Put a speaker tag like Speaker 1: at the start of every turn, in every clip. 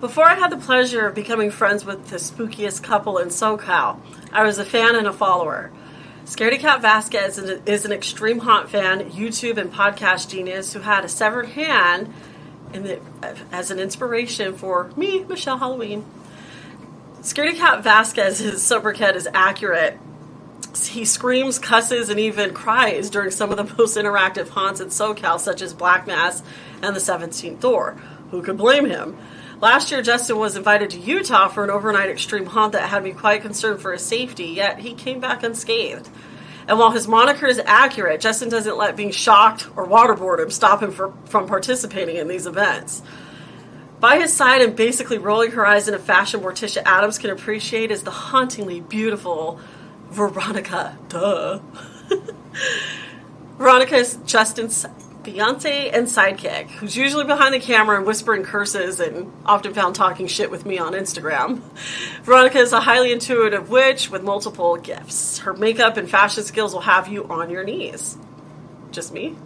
Speaker 1: Before I had the pleasure of becoming friends with the spookiest couple in SoCal, I was a fan and a follower. Scardiecat Vasquez is an extreme haunt fan, YouTube and podcast genius who had a severed hand as an inspiration for me, Michelle Halloween. Scardiecat Vasquez's sobriquet is accurate. He screams, cusses, and even cries during some of the most interactive haunts in SoCal, such as Black Mass and the 17th Door. Who could blame him? Last year, Justin was invited to Utah for an overnight extreme haunt that had me quite concerned for his safety, yet he came back unscathed. And while his moniker is accurate, Justin doesn't let being shocked or waterboarded stop him from participating in these events. By his side and basically rolling her eyes in a fashion Morticia Addams can appreciate is the hauntingly beautiful VeronicaDuh. Veronica is Justin's fiance and sidekick, who's usually behind the camera and whispering curses and often found talking shit with me on Instagram. Veronica is a highly intuitive witch with multiple gifts. Her makeup and fashion skills will have you on your knees. Just me?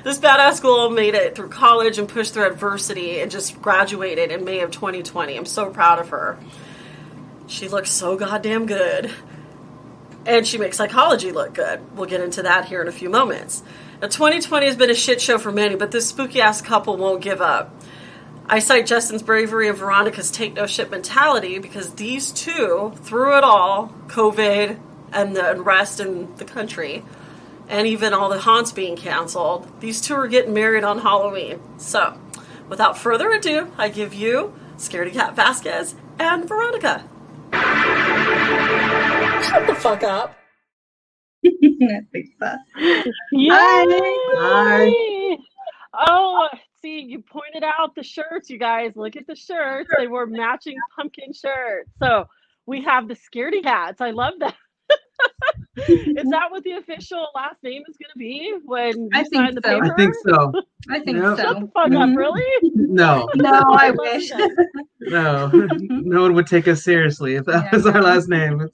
Speaker 1: This badass girl made it through college and pushed through adversity and just graduated in May of 2020. I'm so proud of her. She looks so goddamn good. And she makes psychology look good. We'll get into that here in a few moments. Now, 2020 has been a shit show for many, but this spooky-ass couple won't give up. I cite Justin's bravery and Veronica's take-no-shit mentality because these two, through it all, COVID and the unrest in the country, and even all the haunts being canceled, these two are getting married on Halloween. So, without further ado, I give you Scardiecat Vasquez and Veronica. Shut the fuck up.
Speaker 2: I think so.
Speaker 1: Hi.
Speaker 3: Oh, see, you pointed out the shirts, you guys. Look at the shirts. They were matching pumpkin shirts. So we have the Scaredy Cats. I love that. Is that what the official last name is going to be when you sign the paper?
Speaker 4: I think so.
Speaker 2: I think
Speaker 4: Yep.
Speaker 2: so.
Speaker 3: Shut the fuck up, really?
Speaker 4: No.
Speaker 2: No, I
Speaker 3: love
Speaker 2: wish.
Speaker 3: you guys.
Speaker 4: No. No one would take us seriously if that was our last name.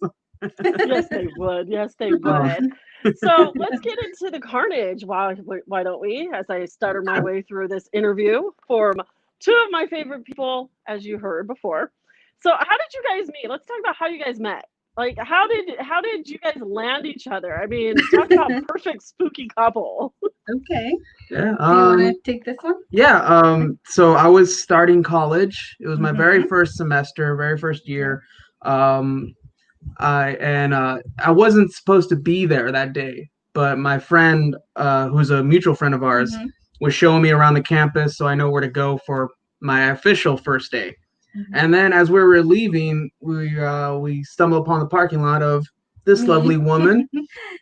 Speaker 3: Yes, they would. Yes, they would. So let's get into the carnage. Why don't we? As I stutter my way through this interview for two of my favorite people, as you heard before. So how did you guys meet? Let's talk about how you guys met. Like, how did you guys land each other? I mean, talk about perfect spooky couple.
Speaker 2: Okay.
Speaker 4: Yeah.
Speaker 2: Do you want to take this one?
Speaker 4: Yeah. So I was starting college. It was my very first semester, very first year. I wasn't supposed to be there that day, but my friend, who's a mutual friend of ours, was showing me around the campus, so I know where to go for my official first day. And then as we were leaving, we stumbled upon the parking lot of this lovely woman,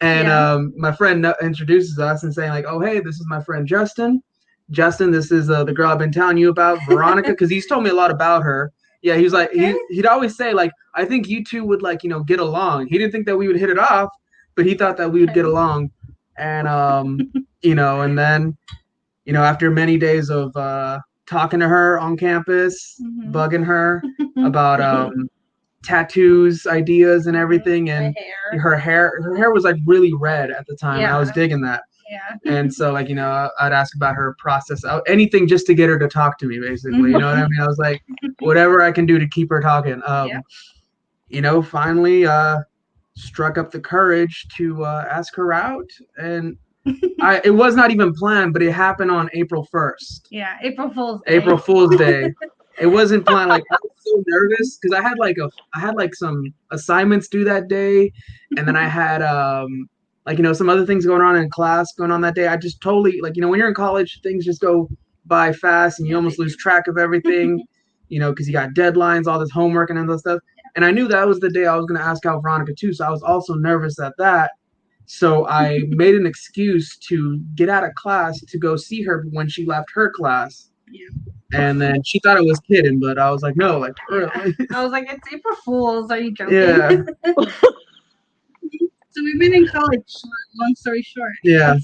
Speaker 4: and my friend introduces us and saying like, "Oh, hey, this is my friend Justin. Justin, this is the girl I've been telling you about, Veronica," because he's told me a lot about her. Yeah, he was like, he'd always say like, "I think you two would like, get along." He didn't think that we would hit it off, but he thought that we would get along, and and then, after many days of talking to her on campus, bugging her about tattoos, ideas, and everything, and her hair was like really red at the time. I was digging that. Yeah. And so like, I'd ask about her process, anything just to get her to talk to me, basically. You know what I mean? I was like, whatever I can do to keep her talking. Finally struck up the courage to ask her out, and it was not even planned, but it happened on April 1st.
Speaker 2: Yeah, April Fool's Day.
Speaker 4: April Fool's Day. It wasn't planned. Like, I was so nervous because I had some assignments due that day, and then I had some other things going on in class going on that day. I just totally when you're in college, things just go by fast and you almost lose track of everything, because you got deadlines, all this homework and all that stuff. And I knew that was the day I was going to ask out Veronica too, so I was also nervous at that. So I made an excuse to get out of class to go see her when she left her class. Yeah. And then she thought I was kidding, but I was like, no, like, really.
Speaker 2: I was like, it's April Fool's. Are you joking?
Speaker 4: Yeah.
Speaker 2: So we've been in college, long story short.
Speaker 4: Yeah.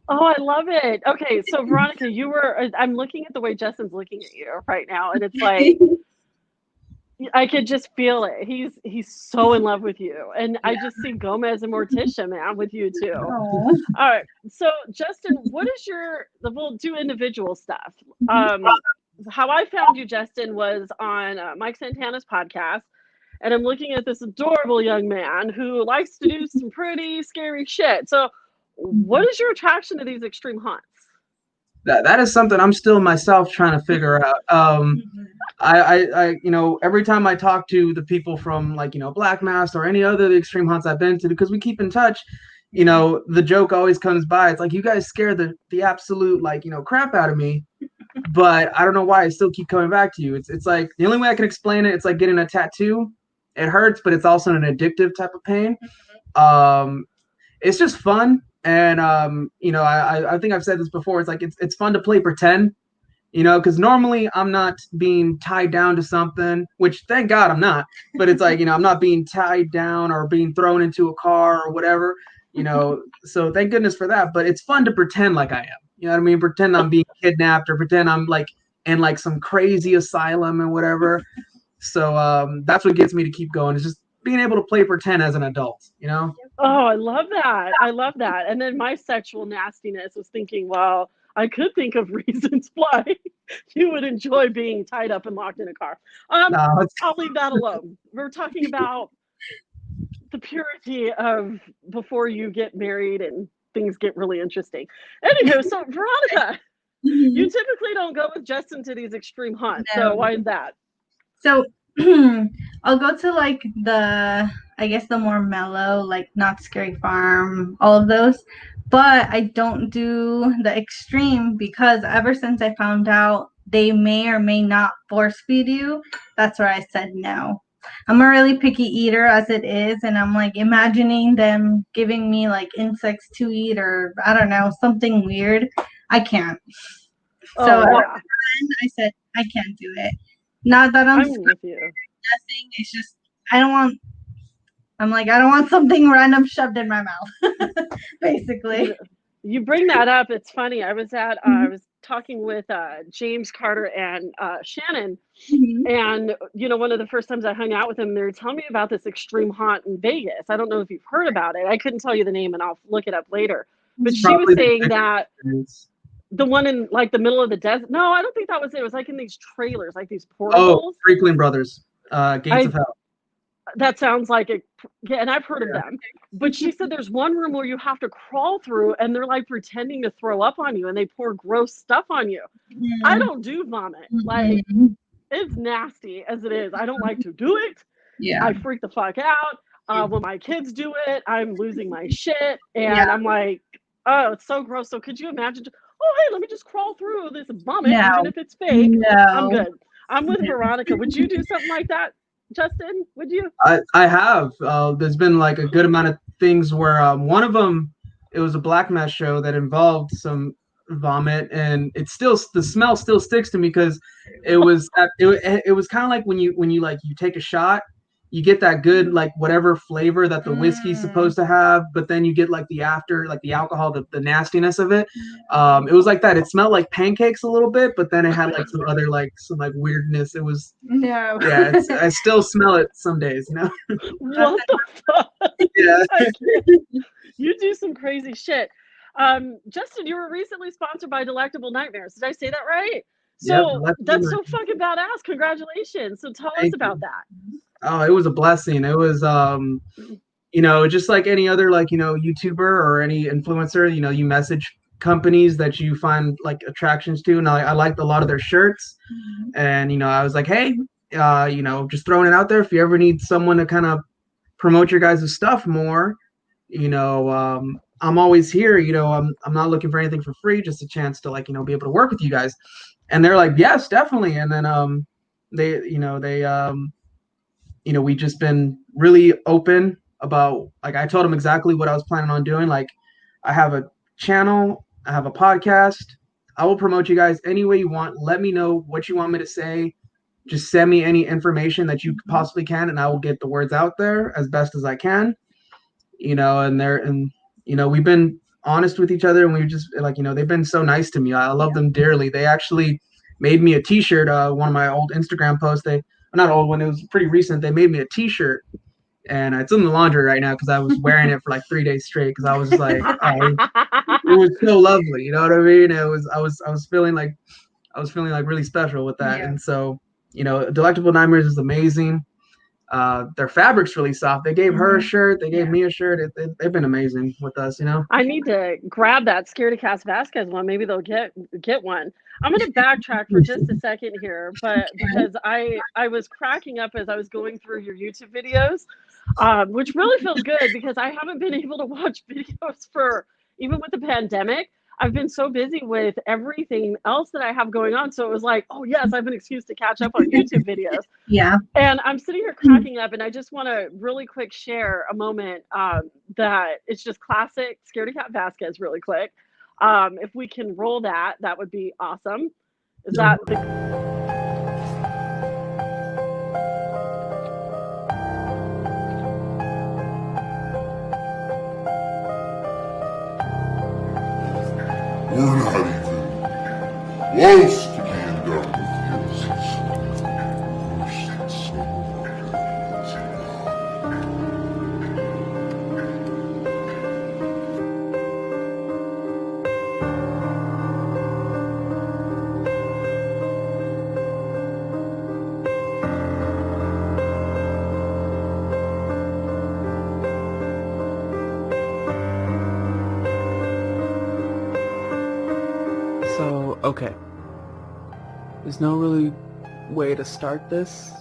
Speaker 3: Oh, I love it. Okay, so Veronica, I'm looking at the way Justin's looking at you right now, and it's like, I could just feel it. He's so in love with you. And I just see Gomez and Morticia, man, with you too. All right. So Justin, what is we'll do individual stuff. how I found you, Justin, was on Mike Santana's podcast. And I'm looking at this adorable young man who likes to do some pretty scary shit. So, what is your attraction to these extreme hunts?
Speaker 4: That is something I'm still myself trying to figure out. I every time I talk to the people from like, Black Mass or any other extreme hunts I've been to, because we keep in touch, the joke always comes by. It's like, you guys scare the absolute, like, crap out of me, but I don't know why I still keep coming back to you. It's like, the only way I can explain it, it's like getting a tattoo. It hurts, but it's also an addictive type of pain. It's just fun. And, I think I've said this before. It's like, it's fun to play pretend, because normally I'm not being tied down to something, which thank God I'm not. But it's like, I'm not being tied down or being thrown into a car or whatever, so thank goodness for that. But it's fun to pretend like I am. You know what I mean? Pretend I'm being kidnapped, or pretend I'm like in like some crazy asylum and whatever. So that's what gets me to keep going, is just being able to play pretend as an adult,
Speaker 3: Oh, I love that. I love that. And then my sexual nastiness was thinking, well, I could think of reasons why you would enjoy being tied up and locked in a car. I'll leave that alone. We're talking about the purity of before you get married and things get really interesting. Anywho, so Veronica, you typically don't go with Justin to these extreme hunts. No. So why is that?
Speaker 2: So I'll go to like the more mellow, like Not Scary Farm, all of those. But I don't do the extreme because ever since I found out they may or may not force feed you, that's where I said no. I'm a really picky eater as it is, and I'm like imagining them giving me like insects to eat or I don't know, something weird. I can't. So I said I can't do it. Not that I'm
Speaker 3: with you.
Speaker 2: Nothing. It's just I don't want something random shoved in my mouth. Basically.
Speaker 3: You bring that up. It's funny. I was I was talking with James Carter and Shannon, and one of the first times I hung out with them, they were telling me about this extreme haunt in Vegas. I don't know if you've heard about it. I couldn't tell you the name, and I'll look it up later. But she was saying that the one in like the middle of the desert. No, I don't think that was it. It was like in these trailers, like these portables.
Speaker 4: Oh, Freakling Brothers, Gates of Hell.
Speaker 3: That sounds like it. Yeah, and I've heard of them. But she said there's one room where you have to crawl through, and they're like pretending to throw up on you, and they pour gross stuff on you. I don't do vomit. Like, it's nasty as it is. I don't like to do it. Yeah. I freak the fuck out. When my kids do it, I'm losing my shit, and I'm like, oh, it's so gross. So could you imagine? Oh, hey, let me just crawl through this vomit, even if it's fake. No. I'm good. I'm with Veronica. Would you do something like that, Justin? Would you?
Speaker 4: I have. There's been like a good amount of things where one of them, it was a Black Mass show that involved some vomit, and the smell still sticks to me because it was kind of like when you like you take a shot, you get that good like whatever flavor that the whiskey's supposed to have, but then you get like the after, like the alcohol, the nastiness of it. It was like that. It smelled like pancakes a little bit, but then it had like some other like some like weirdness. It was I still smell it some days,
Speaker 3: What the fuck?
Speaker 4: Yeah.
Speaker 3: You do some crazy shit. Justin, you were recently sponsored by Delectable Nightmares. Did I say that right? So that's so fucking badass. Congratulations. So tell us about that.
Speaker 4: Oh, it was a blessing. It was, just like any other, like, YouTuber or any influencer, you message companies that you find like attractions to. And I liked a lot of their shirts. And, I was like, hey, just throwing it out there. If you ever need someone to kind of promote your guys' stuff more, I'm always here. I'm not looking for anything for free, just a chance to like, be able to work with you guys. And they're like, yes, definitely. And then we've just been really open about, like, I told them exactly what I was planning on doing. Like, I have a channel, I have a podcast. I will promote you guys any way you want. Let me know what you want me to say. Just send me any information that you possibly can, and I will get the words out there as best as I can. And we've been honest with each other, and we just like, they've been so nice to me. I love them dearly. They actually made me a t-shirt. One of my old Instagram posts, not old one, it was pretty recent. They made me a t-shirt, and it's in the laundry right now because I was wearing it for like 3 days straight because I was just like, it was so lovely. You know what I mean? I was feeling like I was feeling like really special with that. And so, Delectable Nightmares is amazing. Their fabric's really soft. They gave her a shirt. They gave me a shirt. They've been amazing with us,
Speaker 3: I need to grab that Scardiecat Vasquez one. Maybe they'll get one. I'm going to backtrack for just a second here, but because I was cracking up as I was going through your YouTube videos, which really feels good because I haven't been able to watch videos for, even with the pandemic. I've been so busy with everything else that I have going on. So it was like, oh yes, I have an excuse to catch up on YouTube videos.
Speaker 2: Yeah.
Speaker 3: And I'm sitting here cracking up, and I just want to really quick share a moment that it's just classic Scardiecat Vasquez really quick. If we can roll that, that would be awesome. Is that the...
Speaker 5: We're not even close to being done with this. Worst
Speaker 6: So, okay. There's no really way to start this.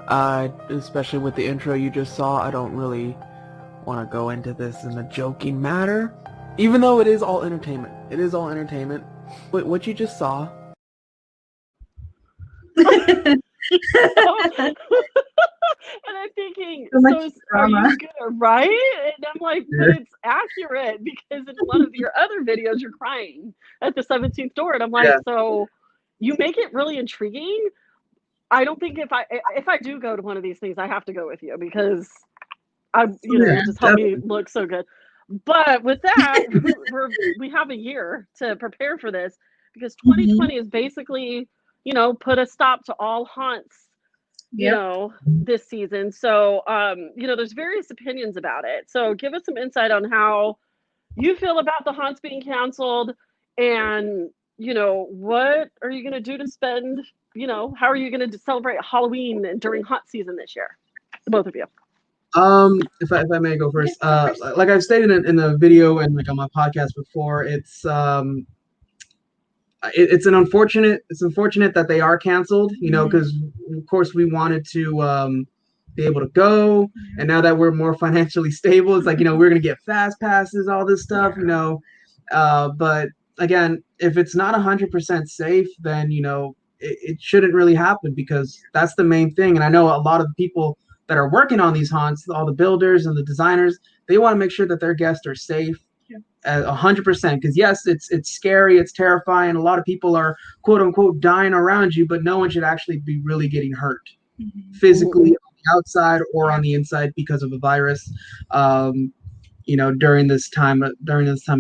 Speaker 6: Especially with the intro you just saw, I don't really want to go into this in a joking matter. Even though it is all entertainment. It is all entertainment. But what you just saw...
Speaker 3: And I'm thinking,
Speaker 2: So much
Speaker 3: are
Speaker 2: drama.
Speaker 3: you good, right? And I'm like, but it's accurate because in one of your other videos, you're crying at the 17th door. And I'm like, so you make it really intriguing. I don't think if I do go to one of these things, I have to go with you because you just help me look so good. But with that, we have a year to prepare for this because 2020 is basically, put a stop to all haunts, this season. So, there's various opinions about it. So give us some insight on how you feel about the haunts being canceled and, what are you going to do to spend, how are you going to celebrate Halloween during haunt season this year? The both of you.
Speaker 4: If I may go first, like I've stated in the video and like on my podcast before, it's unfortunate that they are canceled, because of course we wanted to be able to go, and now that we're more financially stable, it's like, we're gonna get fast passes, all this stuff, but again, if it's not 100% safe, then it shouldn't really happen, because that's the main thing. And I know a lot of the people that are working on these haunts, all the builders and the designers, they want to make sure that their guests are safe 100%, because yes, it's scary, it's terrifying. A lot of people are quote unquote dying around you, but no one should actually be really getting hurt physically on the outside or on the inside because of a virus. During this time of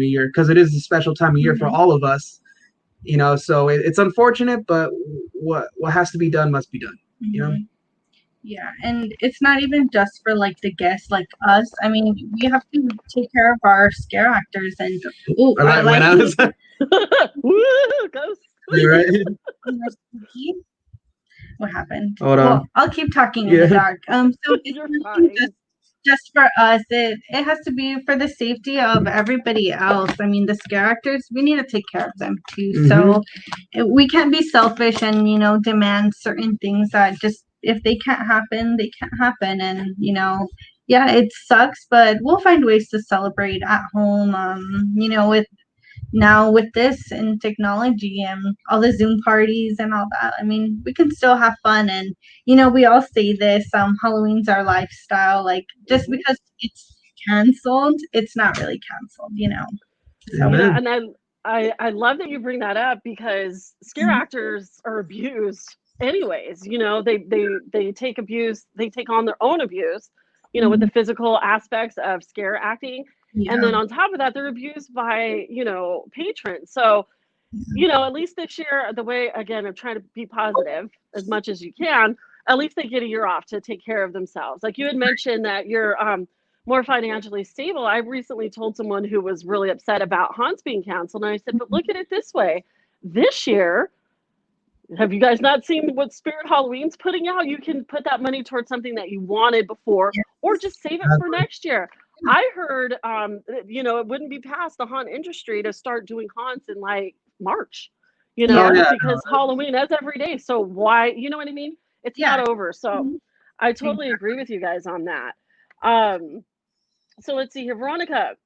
Speaker 4: year, because it is a special time of year for all of us. So it's unfortunate, but what has to be done must be done.
Speaker 2: Yeah, and it's not even just for like the guests like us. I mean, we have to take care of our scare actors and
Speaker 3: Woo, ghosts.
Speaker 4: You're right.
Speaker 2: What happened?
Speaker 4: Hold on.
Speaker 2: Well, I'll keep talking in the dark. So it's
Speaker 3: You're
Speaker 2: not
Speaker 3: fine.
Speaker 2: just for us. It has to be for the safety of everybody else. I mean, the scare actors, we need to take care of them too. So we can't be selfish and demand certain things that just, if they can't happen, they can't happen. And yeah, it sucks, but we'll find ways to celebrate at home. With this and technology and all the Zoom parties and all that, I mean, we can still have fun. And we all say this, Halloween's our lifestyle. Like, just because it's canceled, it's not really canceled. So
Speaker 3: Yeah, and I love that you bring that up because scare actors are abused anyways. They take abuse, they take on their own abuse, with the physical aspects of scare acting. And then on top of that, they're abused by, patrons. So, at least this year, the way, again, I'm trying to be positive as much as you can, at least they get a year off to take care of themselves. Like you had mentioned that you're more financially stable. I recently told someone who was really upset about haunts being canceled. And I said, but look at it this way. This year, have you guys not seen what Spirit Halloween's putting out? You can put that money towards something that you wanted before, or just save it for next year. I heard, it wouldn't be past the haunt industry to start doing haunts in like March, because Halloween, that's every day. So why, you know what I mean? It's not over. So I totally agree with you guys on that. So let's see here, Veronica,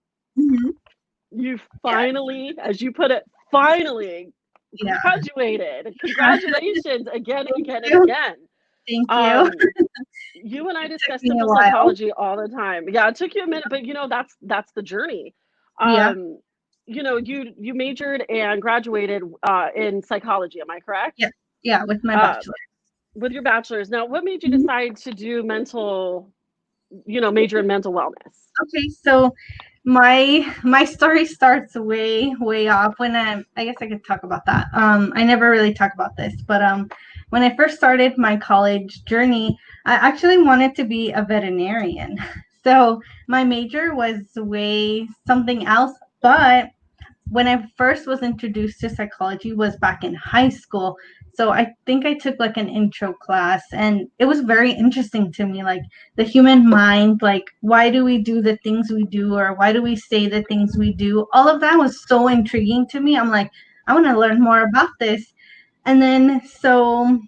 Speaker 3: you finally, as you put it, finally graduated. Congratulations again and again and again.
Speaker 2: Thank you.
Speaker 3: You and I discuss simple psychology all the time. Yeah, it took you a minute, but that's the journey. You majored and graduated in psychology. Am I correct?
Speaker 2: Yeah, with my bachelor.
Speaker 3: With your bachelor's. Now, what made you decide to do major in mental wellness?
Speaker 2: Okay, so my story starts way off when I guess I could talk about that. I never really talk about this, but when I first started my college journey, I actually wanted to be a veterinarian. So my major was way something else, but when I first was introduced to psychology was back in high school. So I think I took like an intro class, and it was very interesting to me, like the human mind, like why do we do the things we do, or why do we say the things we do? All of that was so intriguing to me. I'm like, I want to learn more about this. And then so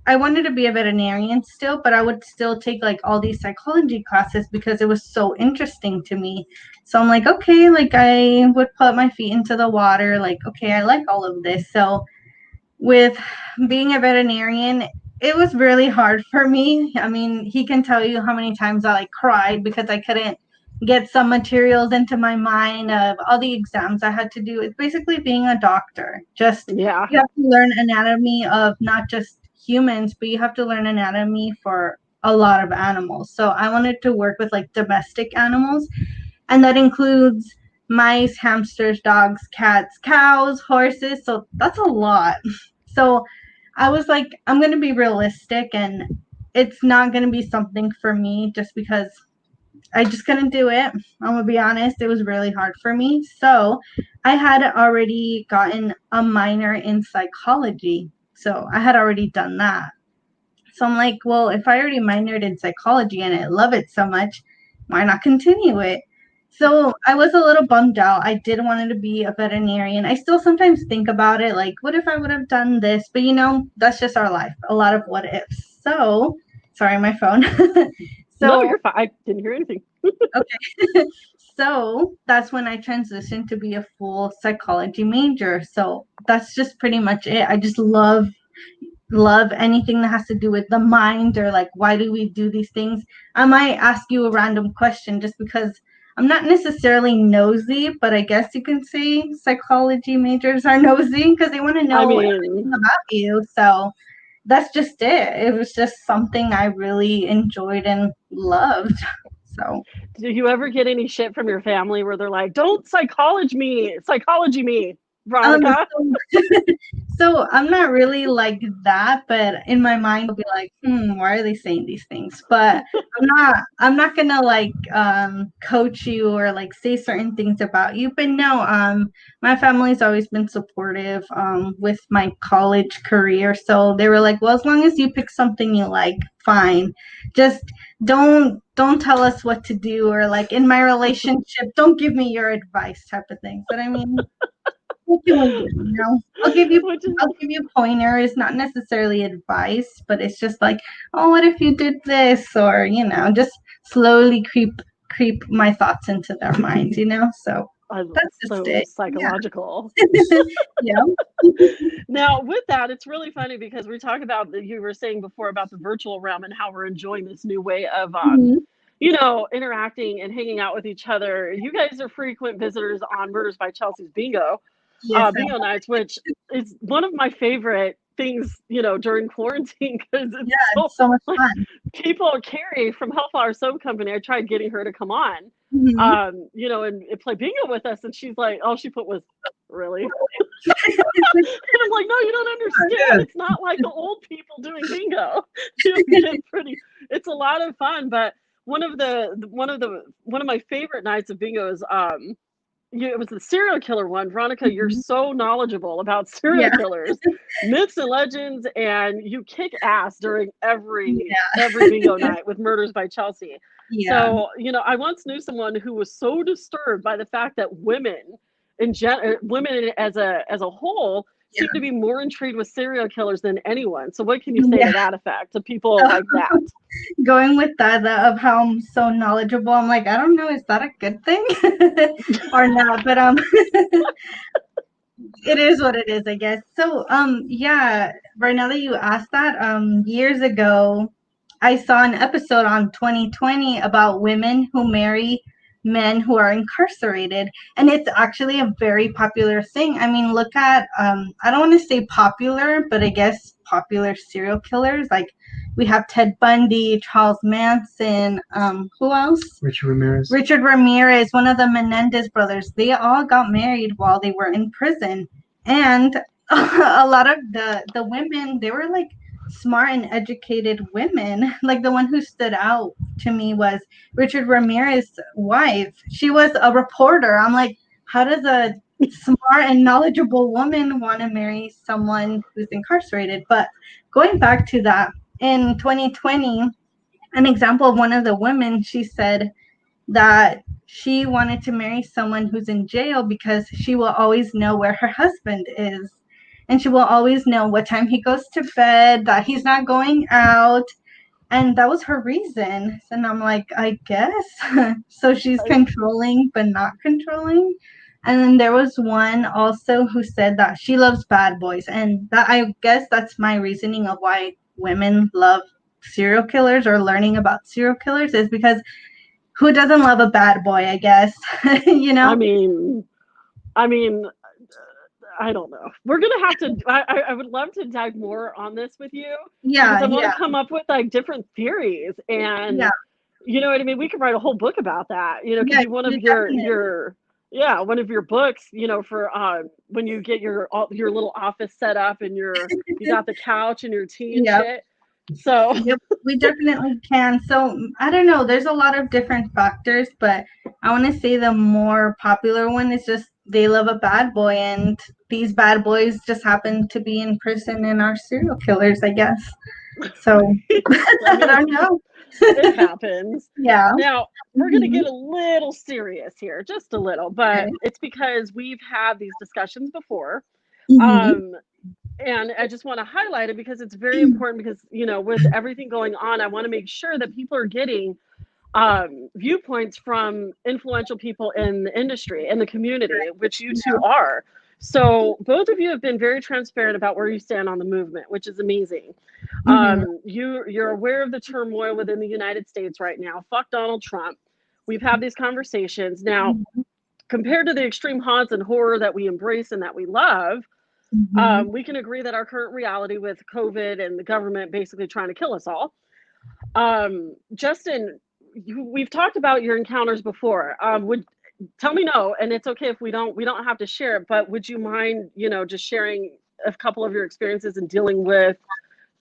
Speaker 2: I wanted to be a veterinarian still, but I would still take like all these psychology classes because it was so interesting to me. So I'm like, okay, like I would put my feet into the water, like, okay, I like all of this. So with being a veterinarian, it was really hard for me. I mean, he can tell you how many times I like cried because I couldn't get some materials into my mind of all the exams I had to do. It's basically being a doctor. Just you have to learn anatomy of not just humans, but you have to learn anatomy for a lot of animals. So I wanted to work with like domestic animals, and that includes mice, hamsters, dogs, cats, cows, horses. So that's a lot. So I was like, I'm going to be realistic, and it's not going to be something for me just because I just couldn't do it. I'm going to be honest. It was really hard for me. So I had already gotten a minor in psychology. So I had already done that. So I'm like, well, if I already minored in psychology and I love it so much, why not continue it? So I was a little bummed out. I did want to be a veterinarian. I still sometimes think about it, like, what if I would have done this? But that's just our life. A lot of what ifs. So, sorry, my phone.
Speaker 3: No, you're fine. I didn't hear anything.
Speaker 2: Okay. So that's when I transitioned to be a full psychology major. So that's just pretty much it. I just love anything that has to do with the mind, or like, why do we do these things? I might ask you a random question just because I'm not necessarily nosy, but I guess you can say psychology majors are nosy because they want to know everything about you. So that's just it. It was just something I really enjoyed and loved. So
Speaker 3: do you ever get any shit from your family where they're like, don't psychology me, Veronica?
Speaker 2: So I'm not really like that, but in my mind I'll be like, why are they saying these things? But I'm not gonna like coach you or like say certain things about you. But no, my family's always been supportive with my college career. So they were like, well, as long as you pick something you like, fine. Just don't tell us what to do, or like in my relationship, don't give me your advice type of thing. But I mean, what can we do? I'll give you pointers, not necessarily advice, but it's just like, oh, what if you did this, or just slowly creep my thoughts into their minds, So that's just
Speaker 3: so
Speaker 2: it.
Speaker 3: Psychological.
Speaker 2: Yeah.
Speaker 3: Now, with that, it's really funny because we talk about you were saying before about the virtual realm and how we're enjoying this new way of interacting and hanging out with each other. You guys are frequent visitors on Murders by Chelsea's bingo bingo nights, which is one of my favorite things, during quarantine, because it's
Speaker 2: so much fun.
Speaker 3: People, Carrie from Hellflower Soap Company, I tried getting her to come on, and play bingo with us, and she's like, all she put was, really? And I'm like, no, you don't understand. It's not like the old people doing bingo. It's a lot of fun, but one of my favorite nights of bingo is it was the serial killer one. Veronica, you're so knowledgeable about serial
Speaker 2: Yeah.
Speaker 3: killers, myths and legends, and you kick ass during every
Speaker 2: Yeah.
Speaker 3: bingo night with Murders by Chelsea.
Speaker 2: Yeah.
Speaker 3: So, I once knew someone who was so disturbed by the fact that women women as a whole seem to be more intrigued with serial killers than anyone. So what can you say
Speaker 2: Yeah.
Speaker 3: to that effect, to people like that?
Speaker 2: Going with that of how I'm so knowledgeable, I'm like, I don't know, is that a good thing or not? But it is what it is, I guess. So yeah, right now that you asked that, years ago I saw an episode on 2020 about women who marry men who are incarcerated, and it's actually a very popular thing. I mean, look at I don't want to say popular, but I guess popular serial killers. Like we have Ted Bundy, Charles Manson, who else? Richard Ramirez, one of the Menendez brothers. They all got married while they were in prison, and a lot of the women, they were like smart and educated women. Like the one who stood out to me was Richard Ramirez's wife. She was a reporter. I'm like, how does a smart and knowledgeable woman want to marry someone who's incarcerated? But going back to that, in 2020, an example of one of the women, she said that she wanted to marry someone who's in jail because she will always know where her husband is. And she will always know what time he goes to bed, that he's not going out. And that was her reason. And I'm like, I guess. So she's controlling, but not controlling. And then there was one also who said that she loves bad boys. And that, I guess that's my reasoning of why women love serial killers or learning about serial killers, is because who doesn't love a bad boy, I guess. You know?
Speaker 3: I mean, I don't know. We're gonna have to. I would love to dive more on this with you.
Speaker 2: Yeah,
Speaker 3: because I want
Speaker 2: yeah,
Speaker 3: to come up with like different theories, and
Speaker 2: yeah,
Speaker 3: you know what I mean. We could write a whole book about that. Because
Speaker 2: yeah,
Speaker 3: one of
Speaker 2: definitely.
Speaker 3: one of your books. For when you get your little office set up and you got the couch and your tea and
Speaker 2: Yep.
Speaker 3: shit. So
Speaker 2: Yep, we definitely can. So I don't know. There's a lot of different factors, but I want to say the more popular one is just they love a bad boy, and these bad boys just happen to be in prison and are serial killers, I guess. So I don't know.
Speaker 3: it happens.
Speaker 2: Yeah.
Speaker 3: Now, we're going to
Speaker 2: Mhm.
Speaker 3: get a little serious here, just a little, but it's because we've had these discussions before.
Speaker 2: Mhm.
Speaker 3: And I just want to highlight it because it's very important because, with everything going on, I want to make sure that people are getting viewpoints from influential people in the industry and the community, which you two are. So both of you have been very transparent about where you stand on the movement, which is amazing. You're aware of the turmoil within the United States right now. Fuck Donald Trump. We've had these conversations. Now, compared to the extreme haunts and horror that we embrace and that we love, we can agree that our current reality with COVID and the government basically trying to kill us all. Justin, we've talked about your encounters before. Tell me no, and it's okay if we don't have to share it, but would you mind, just sharing a couple of your experiences in dealing with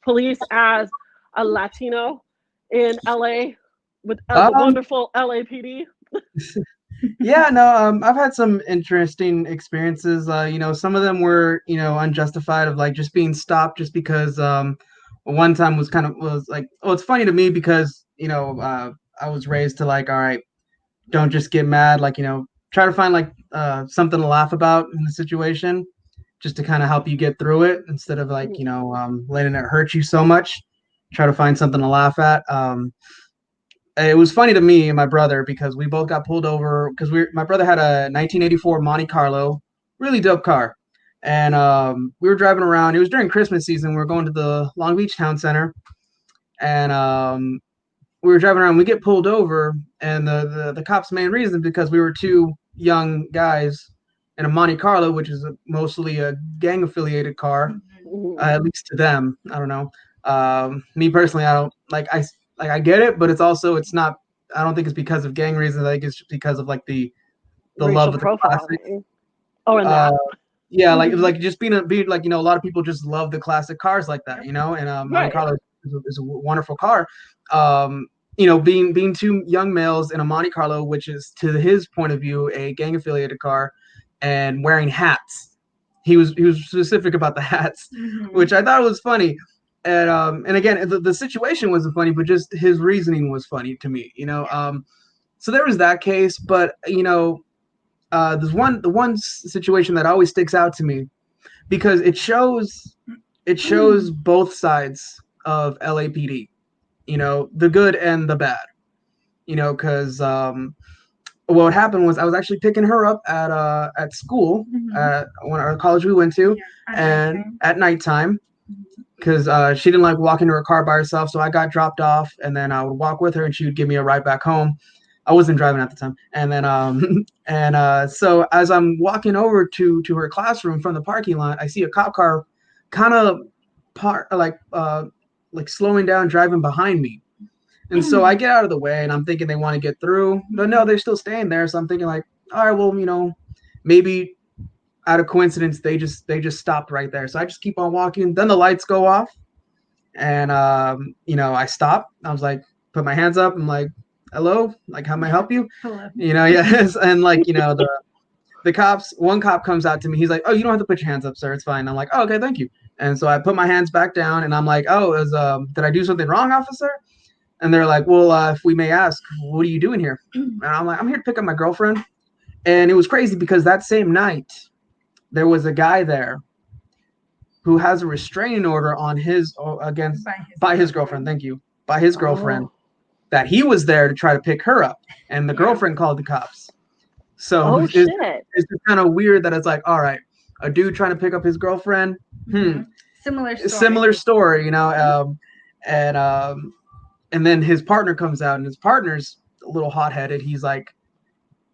Speaker 3: police as a Latino in LA with the wonderful LAPD?
Speaker 4: Yeah, no, I've had some interesting experiences. Some of them were, unjustified, of like just being stopped just because one time was like, oh, it's funny to me because, I was raised to like, all right, don't just get mad, like, try to find like something to laugh about in the situation just to kind of help you get through it instead of like, letting it hurt you so much. Try to find something to laugh at. It was funny to me and my brother because we both got pulled over because my brother had a 1984 Monte Carlo, really dope car, and we were driving around. It was during Christmas season. We were going to the Long Beach Town Center, and we were driving around. We get pulled over, and the cops' main reason because we were two young guys in a Monte Carlo, which is mostly a gang affiliated car, at least to them. I don't know. Me personally, I don't like I get it, but it's not. I don't think it's because of gang reasons. I think it's just because of like the
Speaker 3: Racial
Speaker 4: love of the classic.
Speaker 3: profiling. Oh, and that.
Speaker 4: Yeah, like just being like a lot of people just love the classic cars like that, and Monte
Speaker 3: Right.
Speaker 4: Carlo is a wonderful car. being two young males in a Monte Carlo, which is to his point of view a gang affiliated car, and wearing hats. He was specific about the hats, which I thought was funny. And again, the situation wasn't funny, but just his reasoning was funny to me. So there was that case, but there's the one situation that always sticks out to me because it shows both sides of LAPD. The good and the bad. Because what happened was I was actually picking her up at school at our college we went to, and at nighttime, because she didn't like walking to her car by herself, so I got dropped off, and then I would walk with her, and she would give me a ride back home. I wasn't driving at the time, and then so as I'm walking over to her classroom from the parking lot, I see a cop car, kind of like slowing down, driving behind me. And so I get out of the way, and I'm thinking they want to get through. But no, they're still staying there. So I'm thinking like, all right, well, maybe out of coincidence, they just stopped right there. So I just keep on walking. Then the lights go off, and I stop. I was like, put my hands up. I'm like, hello, like, how may I help you?
Speaker 2: Hello.
Speaker 4: Yes, and like the cops. One cop comes out to me. He's like, oh, you don't have to put your hands up, sir. It's fine. I'm like, oh, okay, thank you. And so I put my hands back down, and I'm like, oh, did I do something wrong, officer? And they're like, well, if we may ask, what are you doing here? And I'm like, I'm here to pick up my girlfriend. And it was crazy because that same night, there was a guy there who has a restraining order on by his girlfriend. Thank you. By his girlfriend, that he was there to try to pick her up. And the girlfriend called the cops. So it's just kind of weird that it's like, all right, a dude trying to pick up his girlfriend. Similar story, and then his partner comes out, and his partner's a little hot-headed. He's like,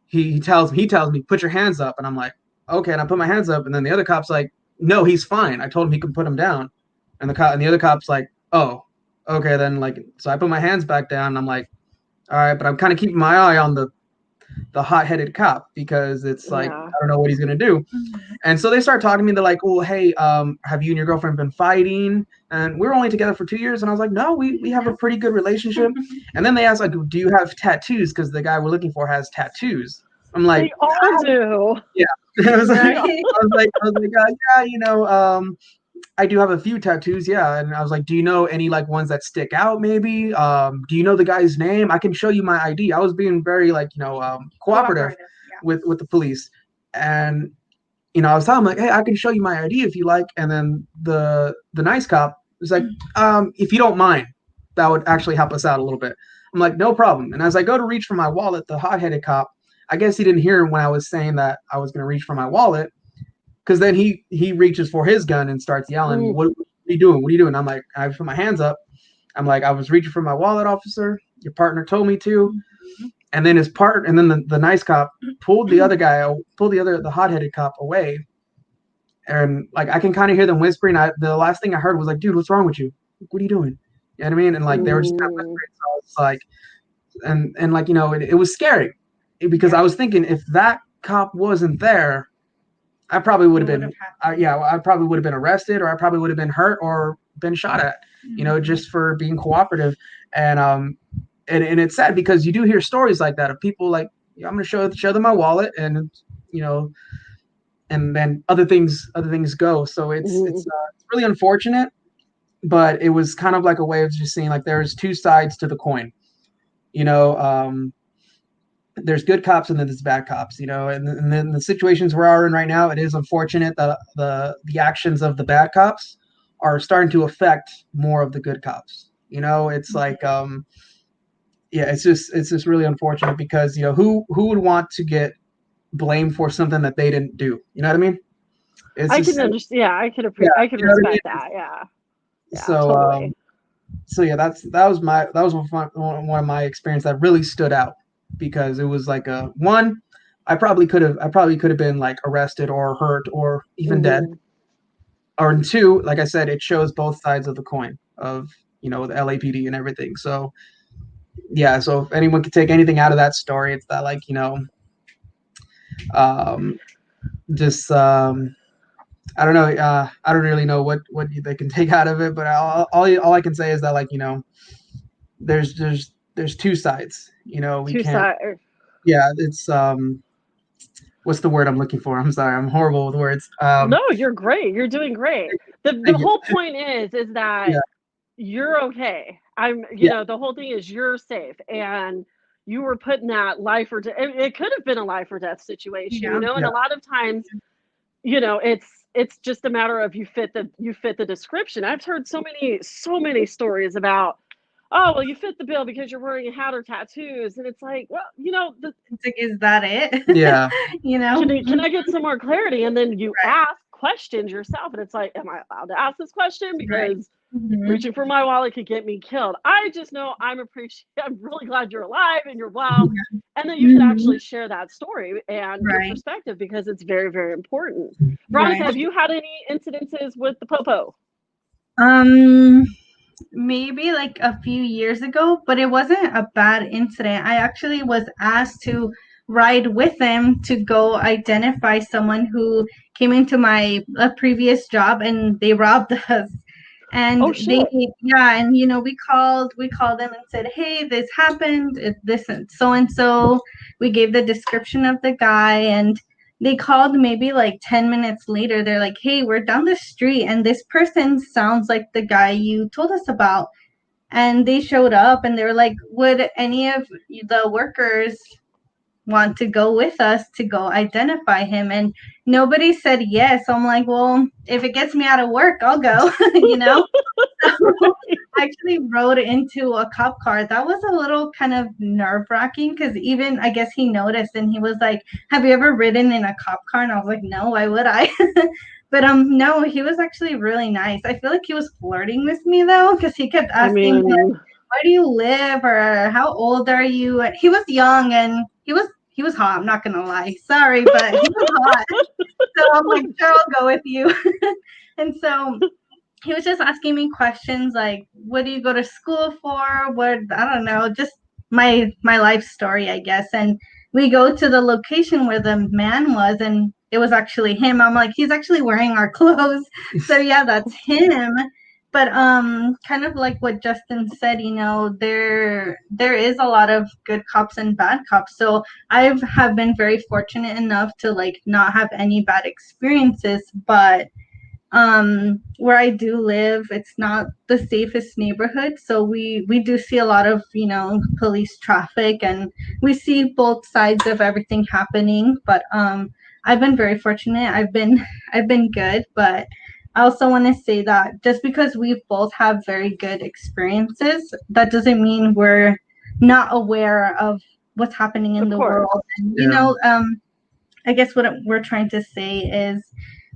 Speaker 4: he tells me, put your hands up. And I'm like, okay. And I put my hands up, and then the other cop's like, no, he's fine. I told him he can put him down. And the other cop's like, oh, okay. Then so I put my hands back down, and I'm like, all right, but I'm kind of keeping my eye on the hot-headed cop because it's like, I don't know what he's going to do. And so they start talking to me. They're like, well, hey, have you and your girlfriend been fighting? And we're only together for 2 years. And I was like, no, we have a pretty good relationship. And then they asked, like, do you have tattoos? Because the guy we're looking for has tattoos. I'm like,
Speaker 3: they all do.
Speaker 4: Yeah. I was like, yeah, I do have a few tattoos. Yeah. And I was like, do you know any like ones that stick out maybe? Do you know the guy's name? I can show you my ID. I was being very cooperative with the police. And, I was telling him like, hey, I can show you my ID if you like. And then the nice cop was like, if you don't mind, that would actually help us out a little bit. I'm like, no problem. And as I go to reach for my wallet, the hot-headed cop, I guess he didn't hear when I was saying that I was going to reach for my wallet. Because then he reaches for his gun and starts yelling, what are you doing? What are you doing? I'm like, I put my hands up. I'm like, I was reaching for my wallet, officer. Your partner told me to. And then the nice cop pulled the other guy, the hot-headed cop away. And like, I can kind of hear them whispering. The last thing I heard was like, dude, what's wrong with you? What are you doing? You know what I mean? And like, they were just kind of whispering. So it's like, and like, it was scary because I was thinking if that cop wasn't there, I probably would have been, I probably would have been arrested, or I probably would have been hurt or been shot at, just for being cooperative. And it's sad because you do hear stories like that of people like, I'm going to show them my wallet, and and then other things go. So it's really unfortunate, but it was kind of like a way of just seeing like there's two sides to the coin. There's good cops and then there's bad cops, and then the situations we're in right now, it is unfortunate that the actions of the bad cops are starting to affect more of the good cops. It's like, it's just really unfortunate because, who would want to get blamed for something that they didn't do? You know what I mean?
Speaker 3: I can understand. Yeah, I can appreciate. I can respect that. Yeah.
Speaker 4: So,
Speaker 3: totally.
Speaker 4: So yeah, that was one of my experience that really stood out because it was like one, I probably could have been like arrested or hurt or even dead. Or two, like I said, it shows both sides of the coin of the LAPD and everything. So yeah, so if anyone could take anything out of that story, it's that like I don't know. I don't really know what they can take out of it, but all I can say is that like there's there's two sides. You know, we
Speaker 3: Two
Speaker 4: can't.
Speaker 3: sides.
Speaker 4: Yeah, it's what's the word I'm looking for? I'm sorry, I'm horrible with words.
Speaker 3: No, you're great. You're doing great. The
Speaker 4: Thank you.
Speaker 3: whole point is that
Speaker 4: Yeah.
Speaker 3: you're okay.
Speaker 4: Yeah.
Speaker 3: The whole thing is you're safe, and you were put in that life or death. It could have been a life or death situation,
Speaker 2: Yeah.
Speaker 3: and a lot of times, it's just a matter of you fit the description. I've heard so many stories about, oh, well, you fit the bill because you're wearing a hat or tattoos, and it's like, well,
Speaker 2: It's like, is that it?
Speaker 4: Yeah.
Speaker 2: You know?
Speaker 3: can I get some more clarity? And then you ask questions yourself, and it's like, am I allowed to ask this question? Because
Speaker 2: Mhm.
Speaker 3: reaching for my wallet could get me killed. I just know I'm really glad you're alive and you're well, and that you can actually share that story and your
Speaker 2: Right.
Speaker 3: perspective, because it's very, very important.
Speaker 2: Right.
Speaker 3: Veronica, have you had any incidences with the popo?
Speaker 2: Maybe like a few years ago, but it wasn't a bad incident. I actually was asked to ride with them to go identify someone who came into my previous job and they robbed us. And
Speaker 3: Oh shit.
Speaker 2: and we called them and said, hey, this happened, this and so. We gave the description of the guy, and they called maybe like 10 minutes later. They're like, hey, we're down the street and this person sounds like the guy you told us about. And they showed up and they were like, would any of the workers want to go with us to go identify him? And nobody said yes. So I'm like, well, if it gets me out of work, I'll go. So I actually rode into a cop car. That was a little kind of nerve-wracking, because even I guess he noticed and he was like, have you ever ridden in a cop car? And I was like, no, why would I? But no, he was actually really nice. I feel like he was flirting with me though, because he kept asking me like, where do you live, or how old are you? And he was young and he was hot. I'm not gonna lie, sorry, but he was hot. So I'm like, sure, I'll go with you. And so he was just asking me questions like, what do you go to school for? What, I don't know, just my life story, I guess. And we go to the location where the man was, and it was actually him. I'm like, he's actually wearing our clothes. So yeah, that's him. But kind of like what Justin said, there is a lot of good cops and bad cops. So I have been very fortunate enough to like not have any bad experiences, but where I do live, it's not the safest neighborhood, so we do see a lot of police traffic, and we see both sides of everything happening. But I've been very fortunate. I've been good. But I also want to say that just because we both have very good experiences, that doesn't mean we're not aware of what's happening in
Speaker 3: Of
Speaker 2: the
Speaker 3: course.
Speaker 2: world. And I guess what we're trying to say is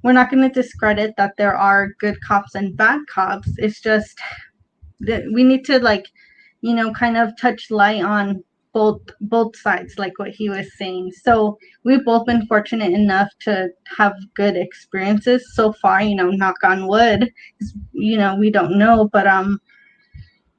Speaker 2: we're not going to discredit that there are good cops and bad cops. It's just that we need to kind of touch light on both sides, like what he was saying. So we've both been fortunate enough to have good experiences so far, knock on wood. We don't know, but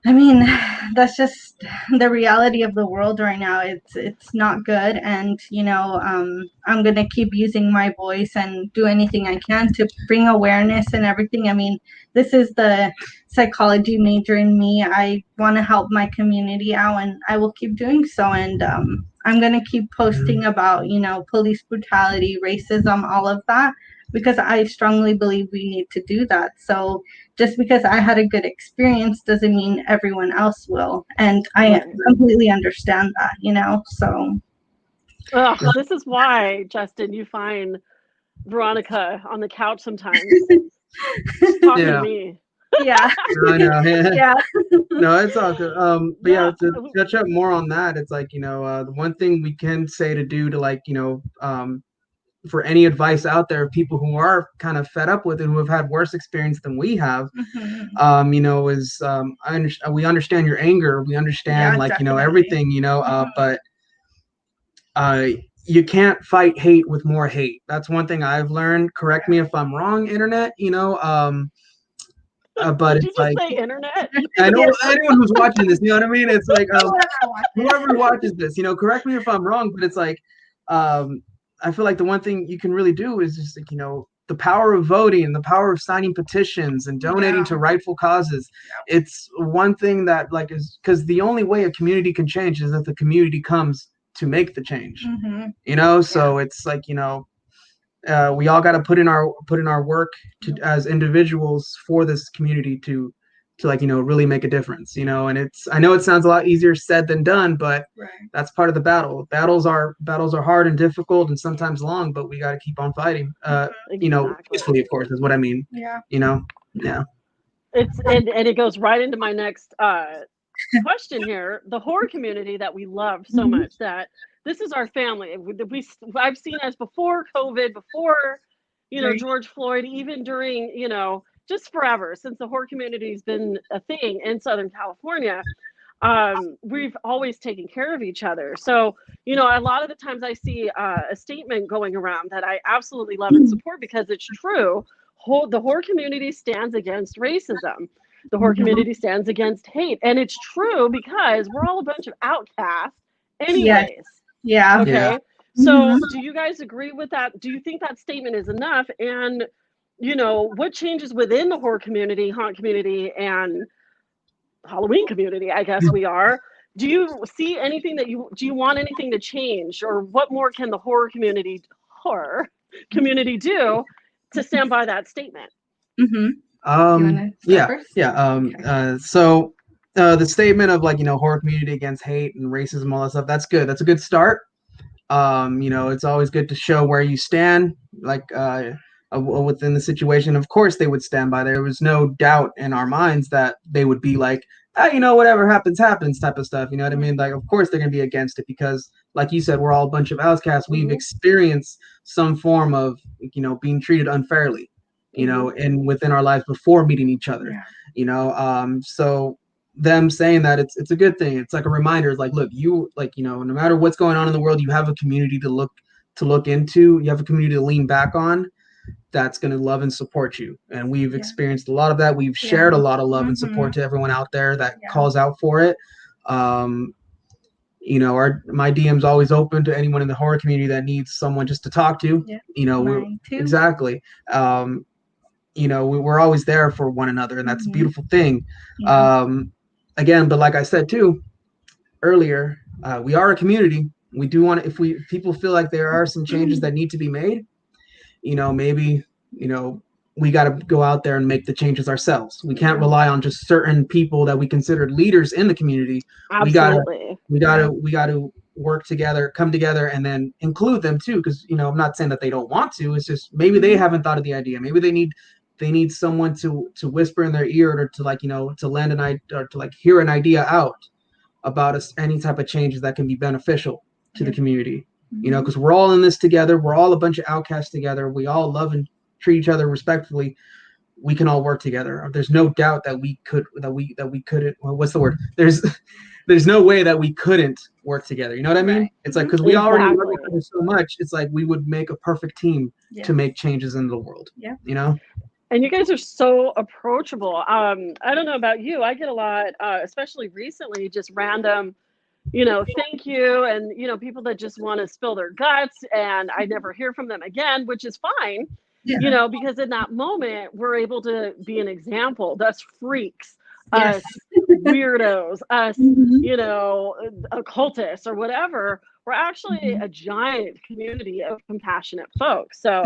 Speaker 2: I mean, that's just the reality of the world right now. It's not good, and I'm gonna keep using my voice and do anything I can to bring awareness and everything. I mean, this is the psychology major in me. I want to help my community out, and I will keep doing so. And I'm gonna keep posting about police brutality, racism, all of that, because I strongly believe we need to do that. So just because I had a good experience doesn't mean everyone else will. And I completely understand that, so.
Speaker 3: This is why, Justin, you find Veronica on the couch sometimes talking to me.
Speaker 2: Yeah.
Speaker 4: I know.
Speaker 2: Yeah.
Speaker 4: No, it's all good. But yeah, to touch up more on that, it's like, the one thing we can say to do to like, for any advice out there, people who are kind of fed up with it, who have had worse experience than we have, is we understand your anger, we understand everything, but you can't fight hate with more hate. That's one thing I've learned. Correct me if I'm wrong, internet. But
Speaker 3: Did
Speaker 4: it's
Speaker 3: you just
Speaker 4: like,
Speaker 3: say internet?
Speaker 4: I know anyone who's watching this, you know what I mean? It's like whoever watches this, correct me if I'm wrong, but it's like I feel like the one thing you can really do is just like, the power of voting, the power of signing petitions and donating to rightful causes. It's one thing that like is because the only way a community can change is if the community comes to make the change. You know, so it's like, you know, we all got to put in our work as individuals for this community to like, you know, really make a difference, you know. And I know it sounds a lot easier said than done, but that's part of the battle. Battles are hard and difficult and sometimes long, but we got to keep on fighting. You know, peacefully, of course, is what I mean. You know,
Speaker 3: It's and it goes right into my next question here. The horror community that we love so much, that this is our family. I've seen us before COVID, before, you know, George Floyd, even during, you know, just forever since the horror community has been a thing in Southern California. We've always taken care of each other. So, you know, a lot of the times I see a statement going around that I absolutely love and support because it's true. The horror community stands against racism. The horror community stands against hate. And it's true because we're all a bunch of outcasts anyways. Okay. So do you guys agree with that? Do you think that statement is enough? And, you know, what changes within the horror community, haunt community, and Halloween community, I guess we are. Do you see anything do you want anything to change, or what more can the horror community do to stand by that statement?
Speaker 4: So the statement of like, you know, horror community against hate and racism, all that stuff, that's good. That's a good start. You know, it's always good to show where you stand, like within the situation. Of course they would stand by. There was no doubt in our minds that they would be like, you know, whatever happens type of stuff, you know what I mean? Like, of course they're gonna be against it because, like you said, we're all a bunch of outcasts. We've experienced some form of, you know, being treated unfairly, you know, and within our lives before meeting each other, you know. So them saying that, it's a good thing. It's like a reminder. It's like, look, you, like, you know, no matter what's going on in the world, you have a community to look into. You have a community to lean back on that's going to love and support you. And we've experienced a lot of that. We've shared a lot of love and support to everyone out there that calls out for it. You know, my DM's always open to anyone in the horror community that needs someone just to talk to. You know, exactly. You know, we're always there for one another, and that's a beautiful thing. Again, but like I said too earlier, we are a community. We do want to, if people feel like there are some changes that need to be made, you know, maybe, you know, we got to go out there and make the changes ourselves. We can't rely on just certain people that we considered leaders in the community.
Speaker 3: Absolutely.
Speaker 4: We got to work together, come together, and then include them too. Because, you know, I'm not saying that they don't want to. It's just maybe they haven't thought of the idea. Maybe they need someone to whisper in their ear, or to, like, you know, to land an idea, or to like hear an idea out about any type of changes that can be beneficial to the community. You know, because we're all in this together. We're all a bunch of outcasts together. We all love and treat each other respectfully. We can all work together. There's no doubt that we couldn't. Well, what's the word? There's no way that we couldn't work together. You know what I mean? It's like, because we already love each other so much. It's like we would make a perfect team to make changes in the world. You know.
Speaker 3: And you guys are so approachable. I don't know about you. I get a lot, especially recently, just random, you know, thank you, and, you know, people that just want to spill their guts, and I never hear from them again, which is fine, you know, because in that moment we're able to be an example. Us freaks, us weirdos, us, you know, occultists or whatever. We're actually a giant community of compassionate folks. So,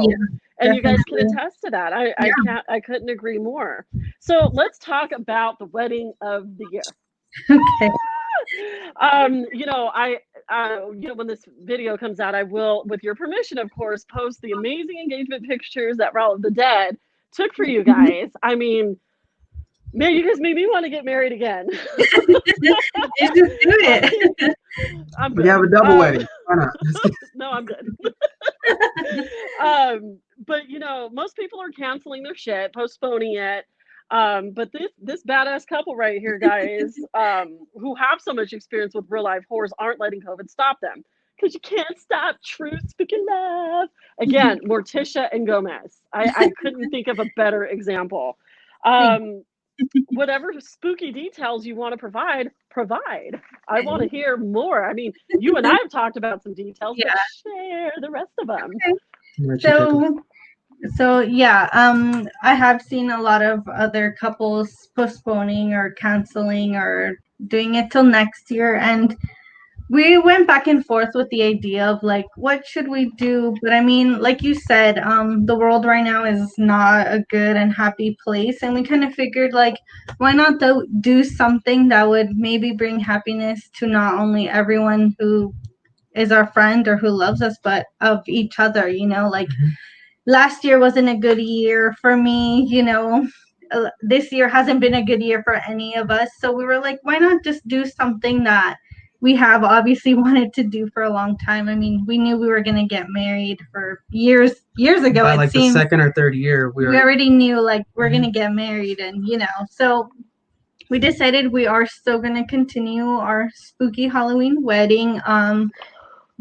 Speaker 3: and you guys can attest to that. I couldn't agree more. So let's talk about the wedding of the year.
Speaker 2: Okay.
Speaker 3: You know, you know, when this video comes out, I will, with your permission, of course, post the amazing engagement pictures that Raul of the Dead took for you guys. I mean, man, you guys made me want to get married again.
Speaker 2: You just do it.
Speaker 3: I'm
Speaker 4: We have a double wedding. Why not?
Speaker 3: No, I'm good. But, you know, most people are canceling their shit, postponing it. But this badass couple right here, guys, who have so much experience with real life horrors, aren't letting COVID stop them, because you can't stop truth speaking love. Again, Morticia and Gomez. I couldn't think of a better example. Whatever spooky details you want to provide. I want to hear more. I mean, you and I have talked about some details, but share the rest of them.
Speaker 2: So So yeah, I have seen a lot of other couples postponing or canceling or doing it till next year, and we went back and forth with the idea of like what should we do. But I mean, like you said, the world right now is not a good and happy place, and we kind of figured like why not do something that would maybe bring happiness to not only everyone who is our friend or who loves us, but of each other, like last year wasn't a good year for me, this year hasn't been a good year for any of us. So we were like, why not just do something that we have obviously wanted to do for a long time? I mean, we knew we were going to get married for years ago.
Speaker 4: By
Speaker 2: It
Speaker 4: like
Speaker 2: seems
Speaker 4: the second or third year,
Speaker 2: we already knew like we're going to get married, and so we decided we are still going to continue our spooky Halloween wedding.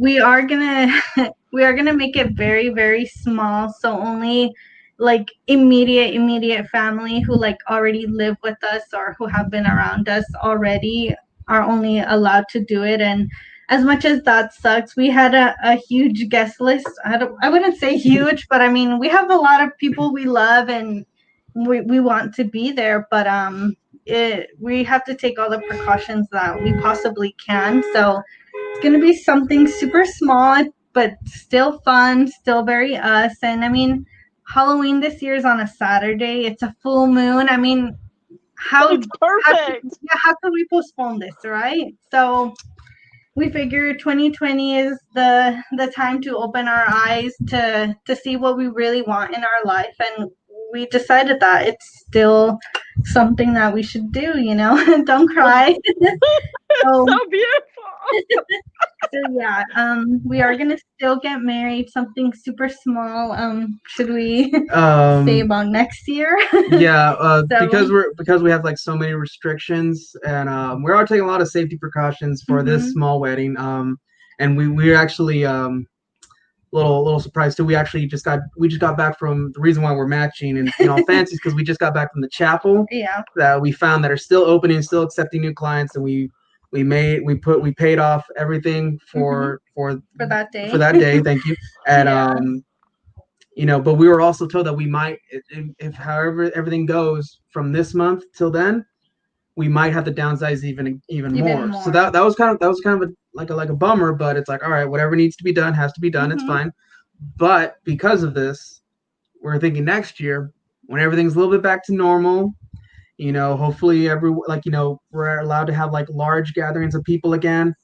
Speaker 2: We are gonna we are gonna make it very, very small, so only like immediate family who like already live with us or who have been around us already are only allowed to do it. And as much as that sucks, we had a huge guest list. I wouldn't say huge, but I mean we have a lot of people we love and we want to be there, but we have to take all the precautions that we possibly can. So it's going to be something super small, but still fun, still very us. And I mean, Halloween this year is on a Saturday. It's a full moon. I mean,
Speaker 3: It's perfect.
Speaker 2: how could we postpone this, right? So we figure 2020 is the time to open our eyes to see what we really want in our life, and we decided that it's still something that we should do. Don't cry.
Speaker 3: So beautiful.
Speaker 2: So yeah, we are gonna still get married. Something super small. Should we say about next year?
Speaker 4: Yeah,
Speaker 2: So,
Speaker 4: because we have like so many restrictions, and we're all taking a lot of safety precautions for this small wedding. And we're actually little surprised too. We just got back from the reason why we're matching and all fancy is because we just got back from the chapel.
Speaker 2: Yeah.
Speaker 4: That we found that are still opening, still accepting new clients, and we paid off everything for
Speaker 2: that day.
Speaker 4: For that day, thank you. And but we were also told that we might, if however everything goes from this month till then, we might have to downsize even more. So that was kind of like a bummer, but it's like, all right, whatever needs to be done has to be done. It's fine. But because of this, we're thinking next year when everything's a little bit back to normal, hopefully we're allowed to have like large gatherings of people again.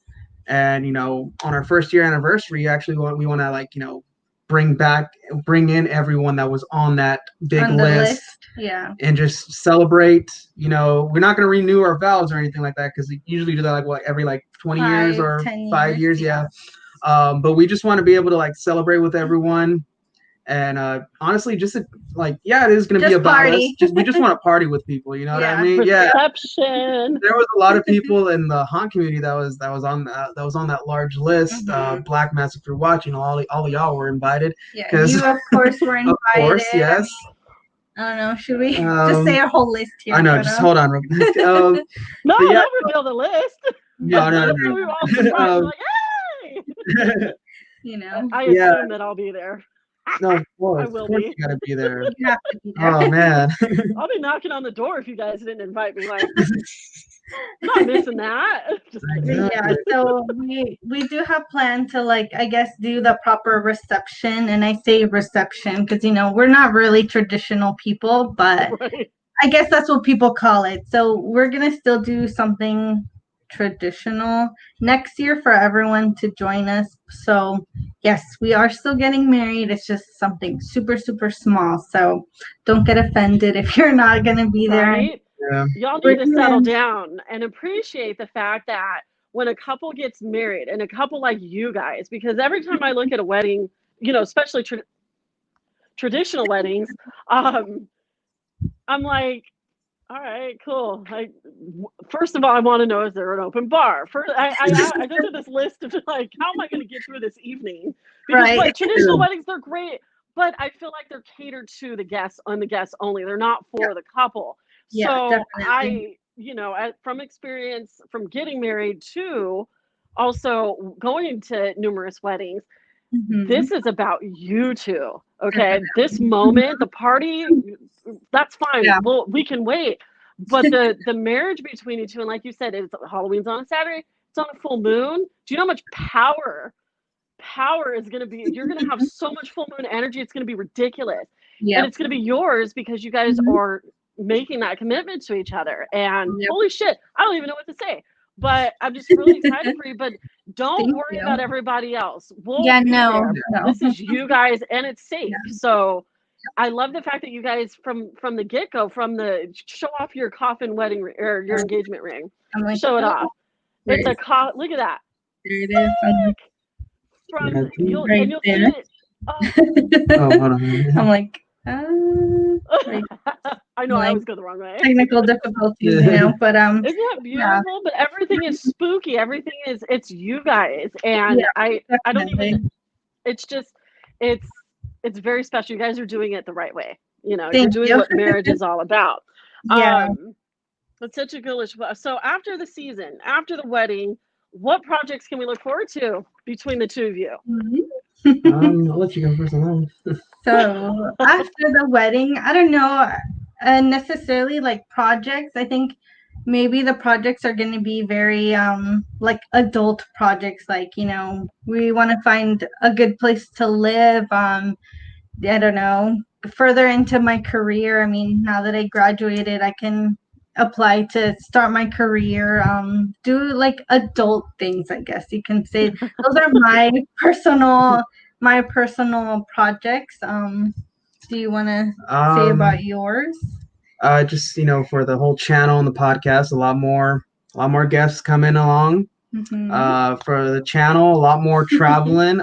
Speaker 4: And on our first year anniversary, actually we want to bring in everyone that was on that big list.
Speaker 2: Yeah.
Speaker 4: And just celebrate. We're not going to renew our vows or anything like that because we usually do that every 20 years or 5 years. Yeah. But we just want to be able to celebrate with everyone. And honestly, just it is going to be about
Speaker 2: party.
Speaker 4: us. We just want to party with people. You know what I mean?
Speaker 3: Reception.
Speaker 4: There was a lot of people in the haunt community that was on that large list. Black Mass, if you're watching, all of y'all were invited.
Speaker 2: Yeah, you of course were invited.
Speaker 4: Of course, yes.
Speaker 2: I don't know. Should we just say a whole list here?
Speaker 4: I know. Just hold on.
Speaker 3: No, don't reveal the list.
Speaker 4: No.
Speaker 3: We were all surprised. Like, hey! I assume that I'll be there.
Speaker 4: No, of course.
Speaker 3: I will
Speaker 4: of course
Speaker 3: be.
Speaker 4: You gotta be there.
Speaker 2: You have to be there.
Speaker 4: Oh man.
Speaker 3: I'll be knocking on the door if you guys didn't invite me. Like, I'm not missing that. Just kidding.
Speaker 2: Yeah, so we do have planned to I guess do the proper reception, and I say reception because we're not really traditional people, but
Speaker 3: Right.
Speaker 2: I guess that's what people call it. So we're gonna still do something traditional next year for everyone to join us. So yes, we are still getting married. It's just something super, super small. So don't get offended if you're not gonna be there.
Speaker 3: Right?
Speaker 4: Yeah.
Speaker 3: Y'all need to settle down and appreciate the fact that when a couple gets married, and a couple like you guys, because every time I look at a wedding, especially traditional weddings, I'm like, all right, cool. First of all, I want to know, is there an open bar? First, I go to this list of how am I going to get through this evening? Because traditional weddings, they're great, but I feel like they're catered to the guests only. They're not for the couple.
Speaker 2: Yeah,
Speaker 3: so
Speaker 2: definitely.
Speaker 3: from experience from getting married to also going to numerous weddings, this is about you two. Okay, this moment, the party, that's fine.
Speaker 2: Yeah.
Speaker 3: Well, we can wait. But the marriage between you two, and like you said, it's Halloween's on a Saturday. It's on a full moon. Do you know how much power is going to be? You're going to have so much full moon energy. It's going to be ridiculous,
Speaker 2: Yeah.
Speaker 3: and it's going to be yours because you guys
Speaker 2: Mhm.
Speaker 3: are making that commitment to each other. And
Speaker 2: Yep.
Speaker 3: holy shit, I don't even know what to say. But I'm just really excited for you. But don't
Speaker 2: Thank
Speaker 3: worry
Speaker 2: you.
Speaker 3: about everybody else. We'll
Speaker 2: Yeah,
Speaker 3: be
Speaker 2: no,
Speaker 3: there.
Speaker 2: no.
Speaker 3: This is you guys, and it's safe.
Speaker 2: Yeah.
Speaker 3: So I love the fact that you guys from the get go, from the show off your coffin wedding or your engagement ring.
Speaker 2: I'm like,
Speaker 3: Show it
Speaker 2: oh,
Speaker 3: off.
Speaker 2: there
Speaker 3: It's
Speaker 2: it
Speaker 3: a
Speaker 2: is.
Speaker 3: look at that.
Speaker 2: There it is. I'm like,
Speaker 3: From you'll
Speaker 2: right
Speaker 3: see
Speaker 2: there.
Speaker 3: it. Oh.
Speaker 4: Oh, hold on.
Speaker 2: I'm like, like
Speaker 3: I know I
Speaker 2: like
Speaker 3: always go the wrong way.
Speaker 2: technical difficulties, you know, but
Speaker 3: Isn't that
Speaker 2: yeah,
Speaker 3: beautiful? But everything is spooky. Everything is it's you guys. And
Speaker 2: yeah,
Speaker 3: I don't
Speaker 2: definitely.
Speaker 3: even it's just it's very special. You guys are doing it the right way. You know, you're
Speaker 2: Thank
Speaker 3: doing
Speaker 2: you.
Speaker 3: what marriage is all about.
Speaker 2: Yeah.
Speaker 3: It's such a good so after the season, after the wedding, what projects can we look forward to between the two of you?
Speaker 4: I'll let you go first on that.
Speaker 2: So after the wedding, I don't know necessarily like projects. I think maybe the projects are going to be very like adult projects. Like, you know, we want to find a good place to live. I don't know, further into my career. I mean, now that I graduated, I can apply to start my career, do like adult things, I guess you can say. Those are my personal projects. Do you want to say about yours?
Speaker 4: Just for the whole channel and the podcast, a lot more guests coming along.
Speaker 2: Mm-hmm.
Speaker 4: For the channel, a lot more traveling.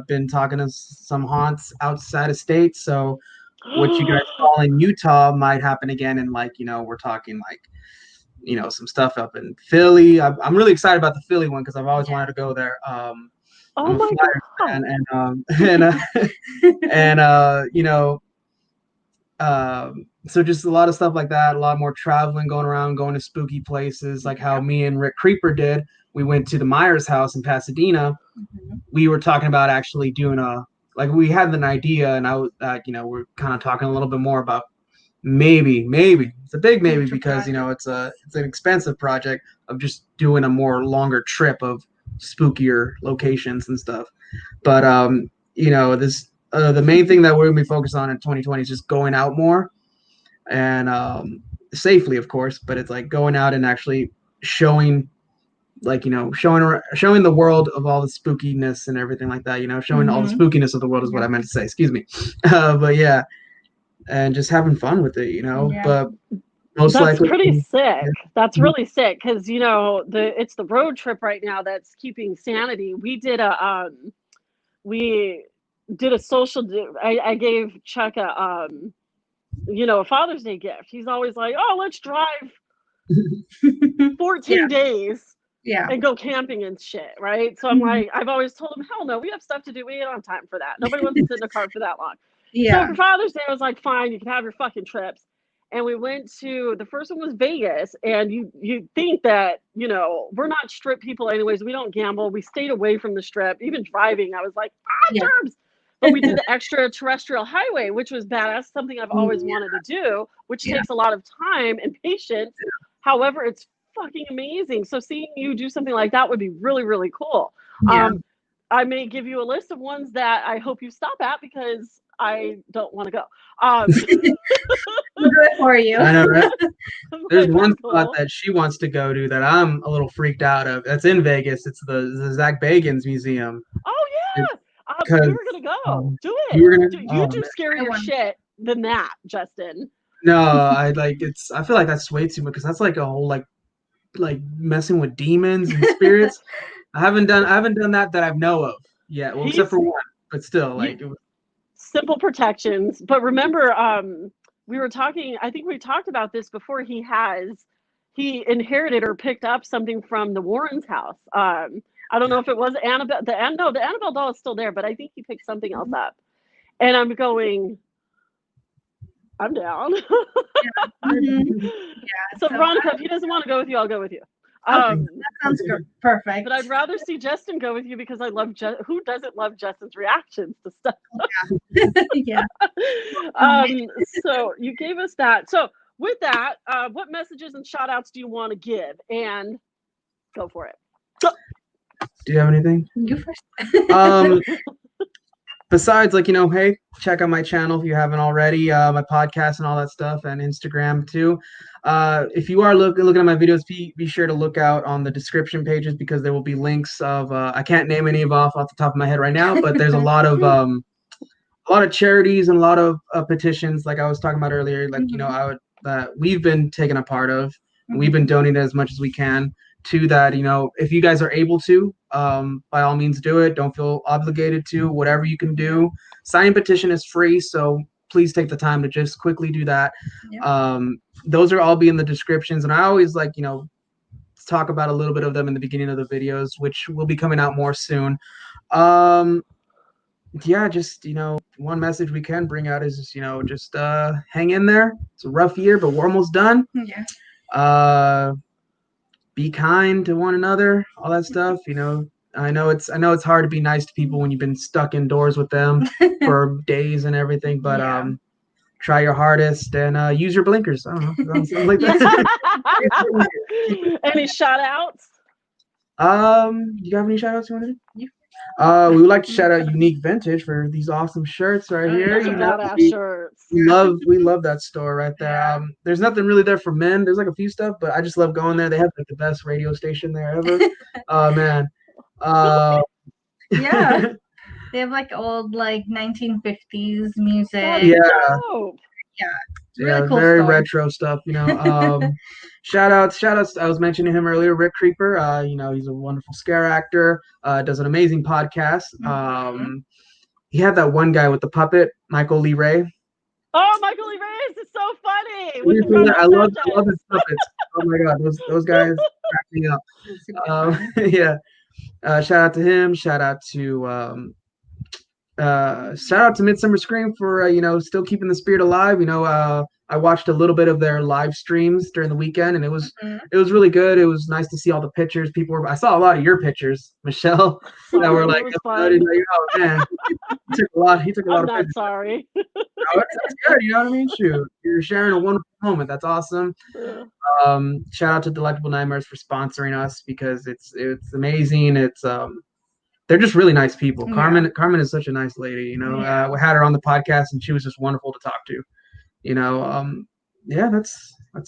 Speaker 4: Been talking to some haunts outside of state, so what you guys saw in Utah might happen again. And we're talking some stuff up in Philly. I'm really excited about the Philly one because I've always wanted to go there.
Speaker 3: Oh
Speaker 4: I'm a
Speaker 3: my
Speaker 4: Flyers
Speaker 3: God.
Speaker 4: fan, so just a lot of stuff like that. A lot more traveling, going around, going to spooky places, like how me and Rick Creeper did. We went to the Myers house in Pasadena.
Speaker 2: Mm-hmm.
Speaker 4: We were talking about actually doing we had an idea, and we're kind of talking a little bit more about maybe it's a big maybe because it's an expensive project of just doing a more longer trip of spookier locations and stuff. But this the main thing that we're gonna be focused on in 2020 is just going out more and safely, of course. But it's like going out and actually showing showing the world of all the spookiness and everything like that. Showing all the spookiness of the world is what I meant to say. Excuse me. But yeah, and just having fun with it.
Speaker 2: Yeah.
Speaker 4: But most
Speaker 3: That's
Speaker 4: likely
Speaker 3: pretty sick.
Speaker 4: Yeah.
Speaker 3: That's really sick because it's the road trip right now that's keeping sanity. We did a social. I gave Chuck a Father's Day gift. He's always like, "Oh, let's drive 14 days
Speaker 2: Yeah.
Speaker 3: and go camping and shit," right? So I'm like, I've always told him, hell no, we have stuff to do. We don't have time for that. Nobody wants to sit in a car for that long.
Speaker 2: Yeah.
Speaker 3: So for Father's Day, I was like, fine, you can have your fucking trips. And we went to, the first one was Vegas. And you think that, we're not strip people anyways. We don't gamble. We stayed away from the strip. Even driving, I was like, germs. But we did the extraterrestrial highway, which was badass, something I've always wanted to do, which takes a lot of time and patience. However, it's fucking amazing. So seeing you do something like that would be really, really cool.
Speaker 2: Yeah.
Speaker 3: I may give you a list of ones that I hope you stop at because I don't want to go.
Speaker 2: We'll do it for you.
Speaker 4: I know, right? There's
Speaker 3: Like,
Speaker 4: one
Speaker 3: that's
Speaker 4: spot
Speaker 3: cool.
Speaker 4: that she wants to go to that I'm a little freaked out of. That's in Vegas. It's the Zach Bagans Museum.
Speaker 3: Oh yeah, we
Speaker 4: Because
Speaker 3: were gonna go. Do it.
Speaker 4: you were gonna.
Speaker 3: You do scarier shit than that, Justin.
Speaker 4: No, I feel like that's way too much because that's like a whole like messing with demons and spirits. I haven't done that I know of yet. Well, except for one, but still, like it was
Speaker 3: simple protections. But remember, we were talking. I think we talked about this before. He inherited or picked up something from the Warrens' house. I don't know if it was Annabelle. The Annabelle doll is still there, but I think he picked something else up. And I'm going, I'm down.
Speaker 2: Yeah.
Speaker 3: So Veronica, if he doesn't want to go with you, I'll go with you.
Speaker 2: That sounds perfect.
Speaker 3: But I'd rather see Justin go with you because I love who doesn't love Justin's reactions to stuff.
Speaker 2: Yeah.
Speaker 3: So you gave us that. So with that, what messages and shout outs do you want to give? And go for it.
Speaker 4: Do you have anything?
Speaker 2: You first.
Speaker 4: Besides, like, hey, check out my channel if you haven't already, my podcast and all that stuff, and Instagram too. If you are looking at my videos, be sure to look out on the description pages because there will be links of I can't name any off the top of my head right now, but there's a lot of charities and a lot of petitions, like I was talking about earlier, like that we've been taking a part of, and we've been donating as much as we can to that. If you guys are able to, by all means do it. Don't feel obligated to. Whatever you can do. Signing petition is free, so please take the time to just quickly do that. Those are all be in the descriptions, and I always like talk about a little bit of them in the beginning of the videos, which will be coming out more soon. Just one message we can bring out is just hang in there. It's a rough year, but we're almost done. Be kind to one another, all that stuff. I know it's hard to be nice to people when you've been stuck indoors with them for days and everything, but try your hardest and use your blinkers. I don't know. Sounds like that.
Speaker 3: Any shout outs?
Speaker 4: You have any shout outs you want to do? We would like to shout out Unique Vintage for these awesome shirts right here.
Speaker 3: Shirts.
Speaker 4: We love that store right there. There's nothing really there for men. There's like a few stuff, but I just love going there. They have like the best radio station there ever. Man.
Speaker 2: Yeah. They have like old 1950s music. Really cool
Speaker 4: very
Speaker 2: store.
Speaker 4: retro stuff. Shout outs. I was mentioning him earlier, Rick Creeper. He's a wonderful scare actor. Does an amazing podcast. He had that one guy with the puppet, Michael Lee Ray.
Speaker 3: Oh, Michael Lee Ray is so funny.
Speaker 4: I love his puppets. Oh my god, those guys crack me up. Shout out to him. Shout out to Midsummer Scream for still keeping the spirit alive. I watched a little bit of their live streams during the weekend, and it was really good. It was nice to see all the pictures. I saw a lot of your pictures, Michelle, that were like, oh man, he took a lot.
Speaker 3: I'm
Speaker 4: of
Speaker 3: not
Speaker 4: pictures.
Speaker 3: Sorry.
Speaker 4: No, that's good. You know what I mean? Shoot, you're sharing a wonderful moment. That's awesome. Shout out to Delectable Nightmares for sponsoring us because it's amazing. They're just really nice people. Carmen is such a nice lady. We had her on the podcast, and she was just wonderful to talk to. That's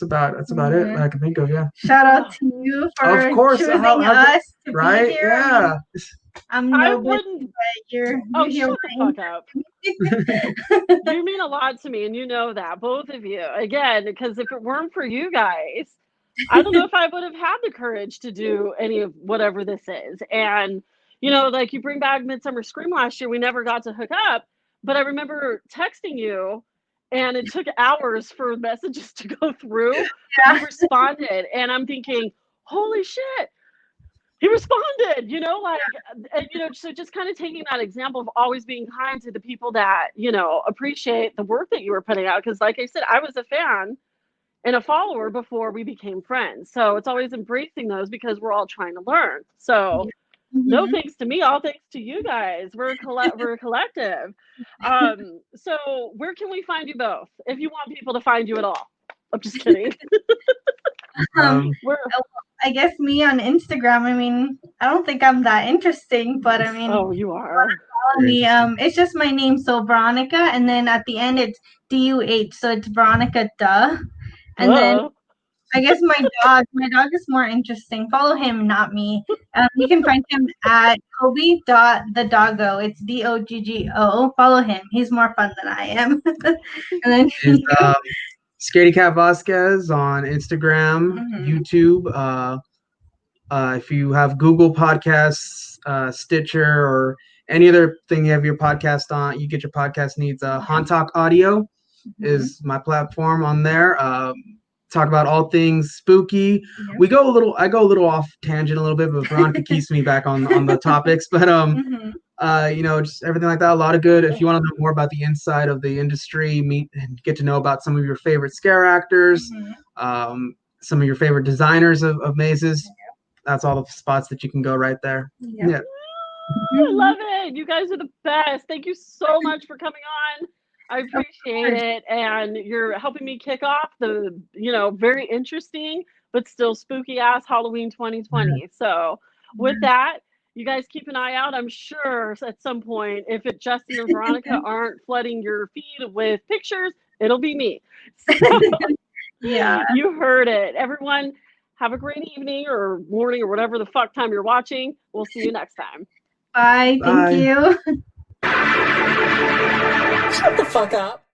Speaker 4: about it that I can think of. Yeah.
Speaker 2: Shout out to you for choosing us to be here.
Speaker 4: Yeah.
Speaker 2: I'm
Speaker 3: wouldn't.
Speaker 2: You're
Speaker 3: shut the fuck up. You mean a lot to me, and you know that, both of you. Again, because if it weren't for you guys, I don't know if I would have had the courage to do any of whatever this is. And you bring back Midsummer Scream last year, we never got to hook up, but I remember texting you, and it took hours for messages to go through. You responded, and I'm thinking, holy shit, he responded, so just kind of taking that example of always being kind to the people that, appreciate the work that you were putting out. Because like I said, I was a fan and a follower before we became friends. So it's always embracing those because we're all trying to learn. So no thanks to me, all thanks to you guys. We're a collective. So where can we find you both if you want people to find you at all? I'm just kidding.
Speaker 2: I guess me on Instagram. I mean, I don't think I'm that interesting, but I mean,
Speaker 3: oh, you are.
Speaker 2: Follow me. It's just my name, so Veronica, and then at the end it's DUH, so it's VeronicaDuh, and then I guess my dog is more interesting. Follow him, not me. You can find him at Kobe.thedoggo. It's DOGGO. Follow him. He's more fun than I am. And then
Speaker 4: Scardiecat Vasquez on Instagram, YouTube. If you have Google Podcasts, Stitcher, or any other thing you have your podcast on, you get your podcast needs. Haunt Talk Audio is my platform on there. Talk about all things spooky. I go a little off tangent a little bit, but Veronica keeps me back on the topics. But just everything like that. A lot of good. If you want to know more about the inside of the industry, meet and get to know about some of your favorite scare actors, some of your favorite designers of mazes. that's all the spots that you can go right there. Yeah.
Speaker 3: I love it. You guys are the best. Thank you so much for coming on. I appreciate it. And you're helping me kick off the, very interesting but still spooky ass Halloween 2020. So with that, you guys keep an eye out. I'm sure at some point, if Justin and Veronica aren't flooding your feed with pictures, it'll be me. So,
Speaker 2: Yeah.
Speaker 3: You heard it. Everyone, have a great evening or morning or whatever the fuck time you're watching. We'll see you next time.
Speaker 2: Bye. Thank you.
Speaker 1: Shut the fuck up.